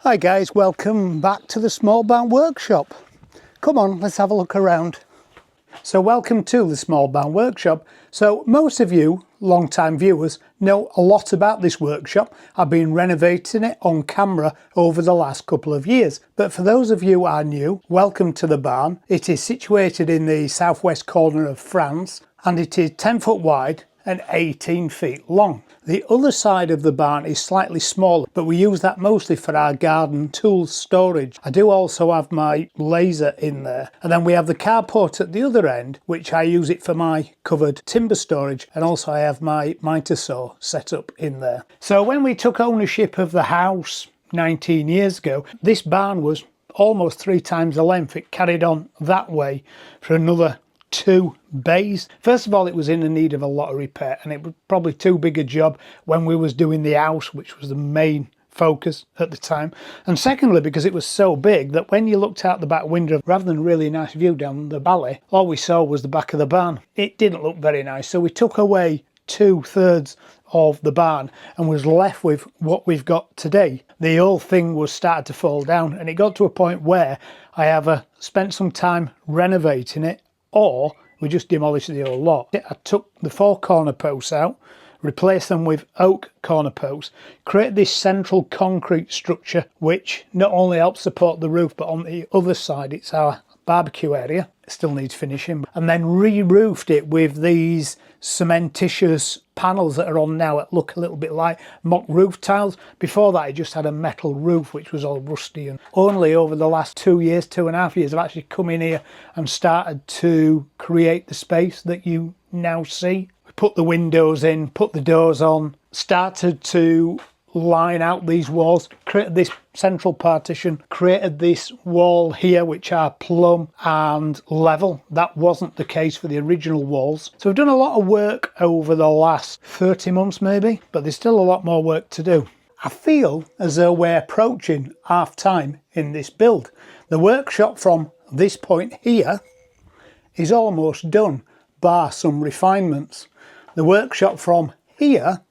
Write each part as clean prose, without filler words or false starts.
Hi guys, welcome back to the Small Barn Workshop. Come on, let's have a look around. So welcome to the Small Barn Workshop. So most of you, long-time viewers, know a lot about this workshop. I've been renovating it on camera over the last couple of years. But for those of you who are new, welcome to the barn. It is situated in the southwest corner of France and it is 10 foot wide and 18 feet long. The other side of the barn is slightly smaller, but we use that mostly for our garden tools storage. I do also have my laser in there. And then we have the carport at the other end, which I use it for my covered timber storage. And also I have my miter saw set up in there. So when we took ownership of the house 19 years ago, this barn was almost 3 times the length. It carried on that way for another 2 bays. First of all, it was in the need of a lot of repair and it was probably too big a job when we was doing the house, which was the main focus at the time. And secondly, because it was so big that when you looked out the back window, rather than a really nice view down the valley, all we saw was the back of the barn. It didn't look very nice, so we took away 2/3 of the barn and was left with what we've got today. The whole thing was started to fall down and it got to a point where I either spent some time renovating it or we just demolished the whole lot. I took the 4 corner posts out, replaced them with oak corner posts, create this central concrete structure which not only helps support the roof, but on the other side it's our barbecue area. It still needs finishing. And then re-roofed it with these cementitious panels that are on now that look a little bit like mock roof tiles. Before that it just had a metal roof which was all rusty, and only over the last 2 years, 2.5 years, I've actually come in here and started to create the space that you now see. We put the windows in, put the doors on, started to line out these walls, created this central partition, created this wall here which are plumb and level. That wasn't the case for the original walls. So we've done a lot of work over the last 30 months maybe, but there's still a lot more work to do. I feel as though we're approaching half time in this build. The workshop from this point here is almost done, bar some refinements. The workshop from here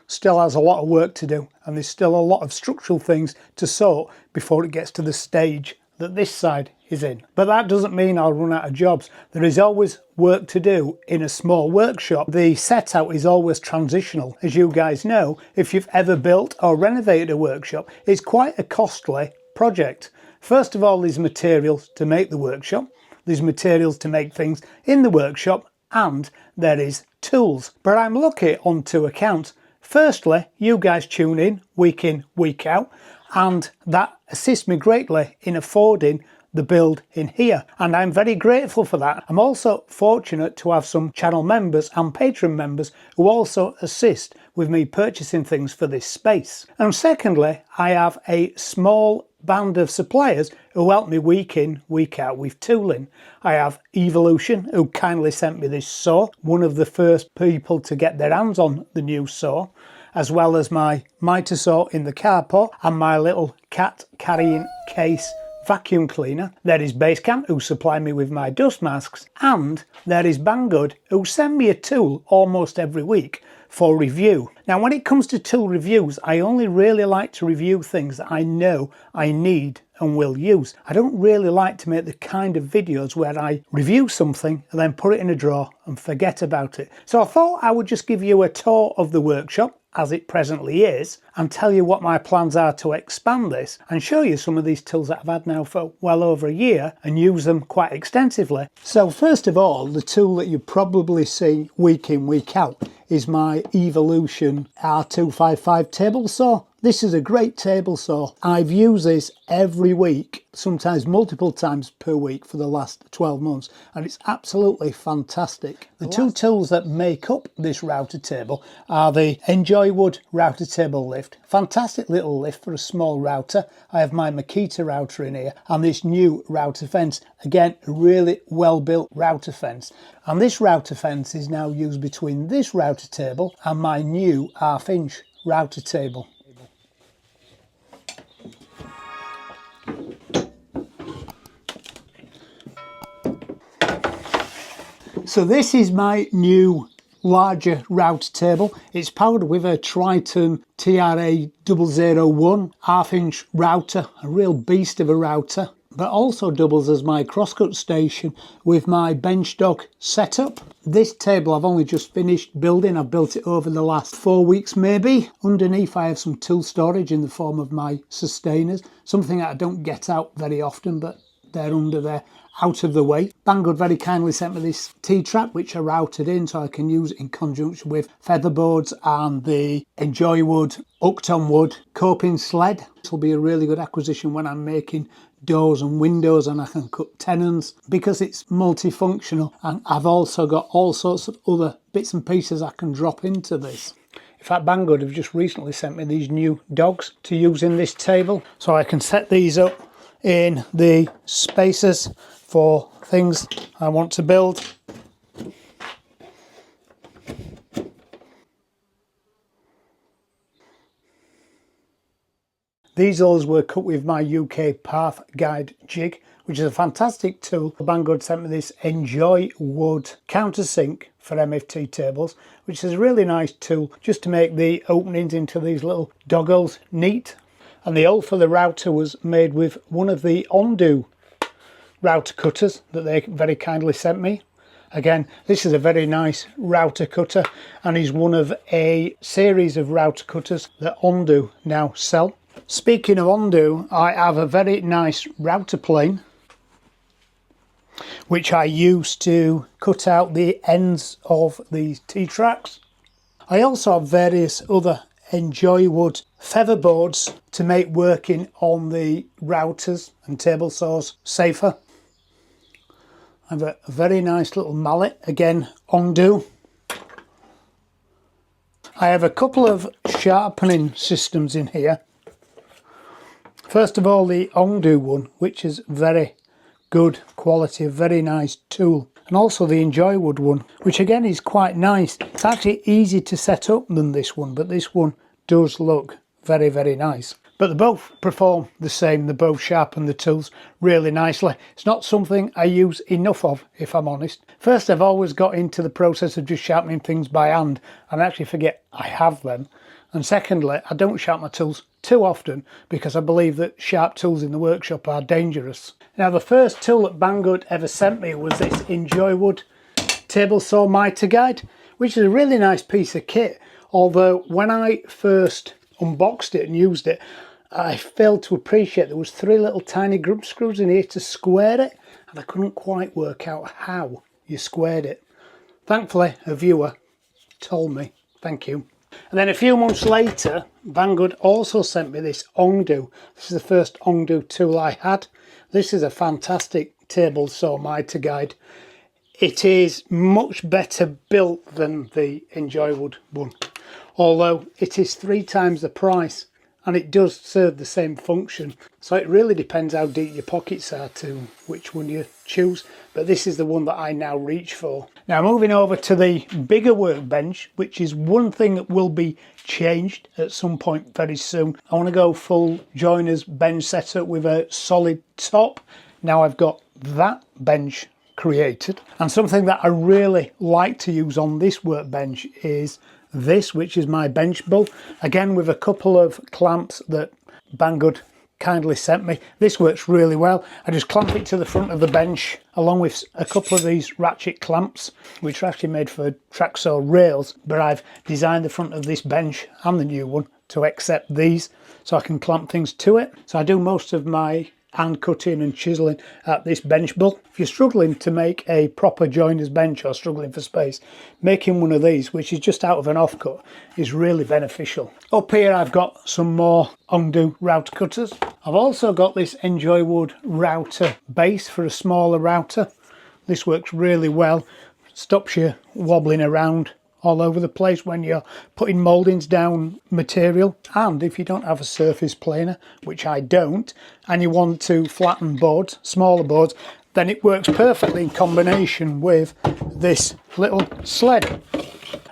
still has a lot of work to do, and there's still a lot of structural things to sort before it gets to the stage that this side is in. But that doesn't mean I'll run out of jobs. There is always work to do in a small workshop. The set out is always transitional. As you guys know, if you've ever built or renovated a workshop, it's quite a costly project. First of all, there's materials to make the workshop, there's materials to make things in the workshop, and there is tools. But I'm lucky on 2 accounts. Firstly, you guys tune in, week out, and that assists me greatly in affording the build in here, and I'm very grateful for that. I'm also fortunate to have some channel members and patron members who also assist with me purchasing things for this space. And secondly, I have a small band of suppliers who help me week in, week out with tooling. I have Evolution, who kindly sent me this saw, one of the first people to get their hands on the new saw, as well as my miter saw in the carport and my little cat carrying case vacuum cleaner. There is Basecamp, who supply me with my dust masks, and there is Banggod, who send me a tool almost every week for review. Now when it comes to tool reviews, I only really like to review things that I know I need and will use. I don't really like to make the kind of videos where I review something and then put it in a drawer and forget about it. So I thought I would just give you a tour of the workshop as it presently is and tell you what my plans are to expand this and show you some of these tools that I've had now for well over a year and use them quite extensively. So first of all, the tool that you probably see week in, week out is my Evolution R255 table saw. This is a great table saw. I've used this every week, sometimes multiple times per week for the last 12 months, and it's absolutely fantastic. The 2 tools that make up this router table are the Enjoy Wood router table lift. Fantastic little lift for a small router. I have my Makita router in here, and this new router fence. Again, a really well built router fence. And this router fence is now used between this router table and my new 1/2 inch router table. So this is my new larger router table. It's powered with a Triton TRA001 half-inch router, a real beast of a router, but also doubles as my crosscut station with my benchtop setup. This table I've only just finished building. I've built it over the last 4 weeks maybe. Underneath I have some tool storage in the form of my sustainers, something that I don't get out very often, but they're under there, out of the way. Banggod very kindly sent me this T-track which I routed in so I can use it in conjunction with featherboards and the Enjoy Wood, Uckton Wood coping sled. This will be a really good acquisition when I'm making doors and windows and I can cut tenons because it's multifunctional, and I've also got all sorts of other bits and pieces I can drop into this. In fact, Banggod have just recently sent me these new dogs to use in this table, so I can set these up in the spaces for things I want to build. These oars were cut with my UK Path Guide jig, which is a fantastic tool. Banggod sent me this Enjoy Wood countersink for MFT tables, which is a really nice tool just to make the openings into these little doggles neat. And the hole for the router was made with one of the Undo router cutters that they very kindly sent me. Again, this is a very nice router cutter and is one of a series of router cutters that Undo now sell. Speaking of Undo, I have a very nice router plane which I use to cut out the ends of these T-tracks. I also have various other Enjoy Wood feather boards to make working on the routers and table saws safer. I have a very nice little mallet, again Undo. I have a couple of sharpening systems in here. First of all, the Undo one, which is very good quality, a very nice tool. And also the Enjoy Wood one, which again is quite nice. It's actually easier to set up than this one, but this one does look very, very nice. But they both perform the same, they both sharpen the tools really nicely. It's not something I use enough of, if I'm honest. First, I've always got into the process of just sharpening things by hand and actually forget I have them. And secondly, I don't sharpen my tools too often because I believe that sharp tools in the workshop are dangerous. Now, the first tool that Banggod ever sent me was this Enjoy Wood table saw miter guide, which is a really nice piece of kit. Although when I first unboxed it and used it, I failed to appreciate there was 3 little tiny grub screws in here to square it, and I couldn't quite work out how you squared it. Thankfully, a viewer told me. Thank you. And then a few months later, Banggod also sent me this Undo. This is the first Undo tool I had. This is a fantastic table saw miter guide. It is much better built than the Enjoy Wood one, although it is 3 times the price and it does serve the same function. So it really depends how deep your pockets are to which one you choose, but this is the one that I now reach for. Now, moving over to the bigger workbench, which is one thing that will be changed at some point very soon. I want to go full joiner's bench setup with a solid top. Now I've got that bench created, and something that I really like to use on this workbench is this, which is my bench bow, again with a couple of clamps that Banggod kindly sent me. This works really well. I just clamp it to the front of the bench along with a couple of these ratchet clamps, which are actually made for track saw rails, but I've designed the front of this bench and the new one to accept these so I can clamp things to it. So I do most of my hand cutting and chiseling at this bench bull. If you're struggling to make a proper joiner's bench or struggling for space, making one of these, which is just out of an offcut, is really beneficial. Up here I've got some more Undo router cutters. I've also got this Enjoy Wood router base for a smaller router. This works really well, stops you wobbling around all over the place when you're putting mouldings down material. And if you don't have a surface planer, which I don't, and you want to flatten boards, smaller boards, then it works perfectly in combination with this little sled.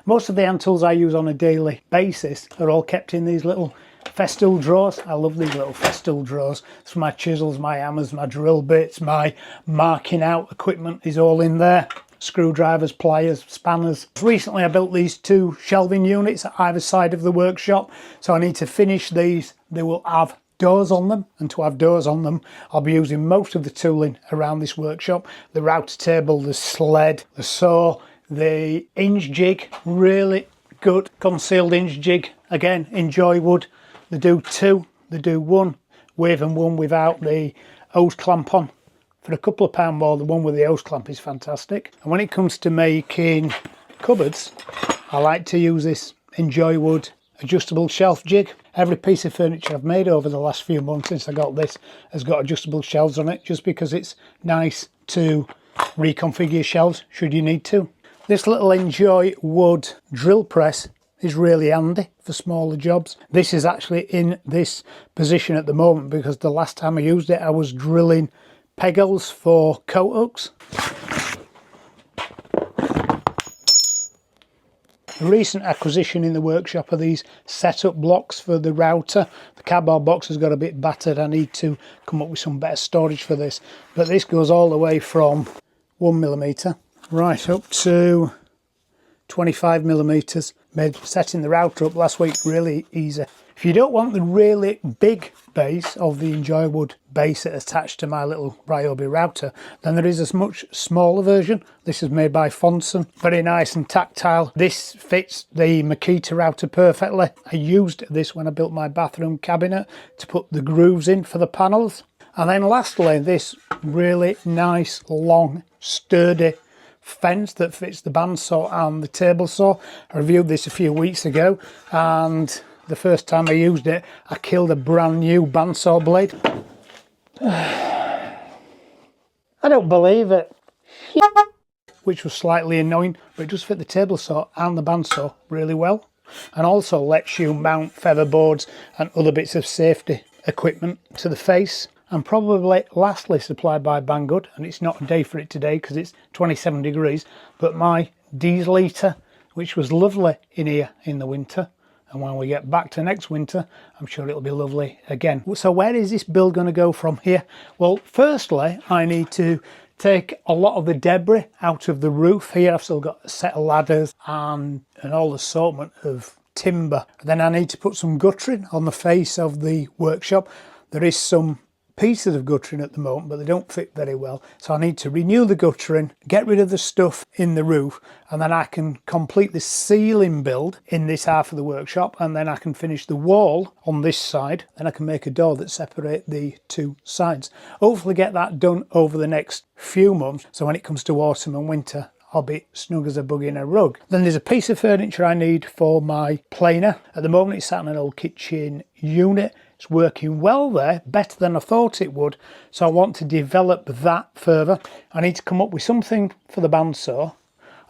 Most of the hand tools I use on a daily basis are all kept in these little festool drawers. I love these little festool drawers. It's for my chisels, my hammers, my drill bits, my marking out equipment is all in there. screwdrivers, pliers, spanners. Recently I built these 2 shelving units at either side of the workshop, so I need to finish these. They will have doors on them, and to have doors on them I'll be using most of the tooling around this workshop. The router table, the sled, the saw, the hinge jig, really good concealed hinge jig. Again, enjoy wood. They do 2, they do 1 with and 1 without the hose clamp on. For a couple of pound more, the one with the hose clamp is fantastic. And when it comes to making cupboards, I like to use this enjoy wood adjustable shelf jig. Every piece of furniture I've made over the last few months since I got this has got adjustable shelves on it, just because it's nice to reconfigure shelves should you need to. This little enjoy wood drill press is really handy for smaller jobs. This is actually in this position at the moment because the last time I used it I was drilling peg holes for coat hooks. A recent acquisition in the workshop are these setup blocks for the router. The cardboard box has got a bit battered. I need to come up with some better storage for this. But this goes all the way from 1mm right up to 25mm. Made setting the router up last week really easy. If you don't want the really big base of the enjoy wood base attached to my little Ryobi router, then there is a much smaller version. This is made by Fonson, very nice and tactile. This fits the Makita router perfectly. I used this when I built my bathroom cabinet to put the grooves in for the panels. And then lastly, this really nice, long, sturdy fence that fits the bandsaw and the table saw. I reviewed this a few weeks ago, and the first time I used it I killed a brand new bandsaw blade. I don't believe it. Which was slightly annoying, but it does fit the table saw and the bandsaw really well, and also lets you mount feather boards and other bits of safety equipment to the face. And probably lastly supplied by Banggod, and it's not a day for it today because it's 27 degrees, but my diesel heater, which was lovely in here in the winter, and when we get back to next winter I'm sure it'll be lovely again. So where is this build going to go from here? Well, firstly I need to take a lot of the debris out of the roof. Here I've still got a set of ladders and all the assortment of timber. Then I need to put some guttering on the face of the workshop. There is some pieces of guttering at the moment, but they don't fit very well, so I need to renew the guttering, get rid of the stuff in the roof, and then I can complete the ceiling build in this half of the workshop, and then I can finish the wall on this side. Then I can make a door that separates the 2 sides. Hopefully get that done over the next few months, so when it comes to autumn and winter I'll be snug as a bug in a rug. Then there's a piece of furniture I need for my planer. At the moment it's sat in an old kitchen unit. It's working well there, better than I thought it would, so I want to develop that further. I need to come up with something for the bandsaw,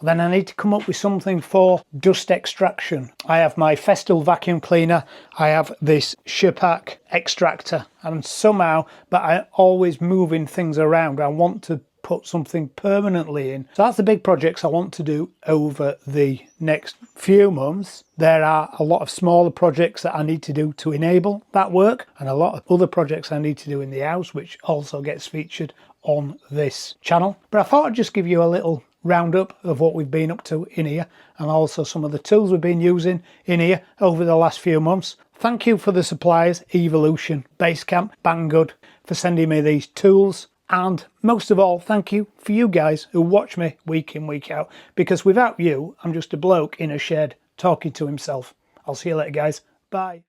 and then I need to come up with something for dust extraction. I have my Festool vacuum cleaner, I have this Sherpak extractor, and somehow, but I'm always moving things around, I want to put something permanently in. So that's the big projects I want to do over the next few months. There are a lot of smaller projects that I need to do to enable that work, and a lot of other projects I need to do in the house, which also gets featured on this channel. But I thought I'd just give you a little roundup of what we've been up to in here, and also some of the tools we've been using in here over the last few months. Thank you for the suppliers, Evolution, Basecamp, Banggood, for sending me these tools. And most of all, thank you for you guys who watch me week in, week out, because without you, I'm just a bloke in a shed talking to himself. I'll see you later, guys. Bye.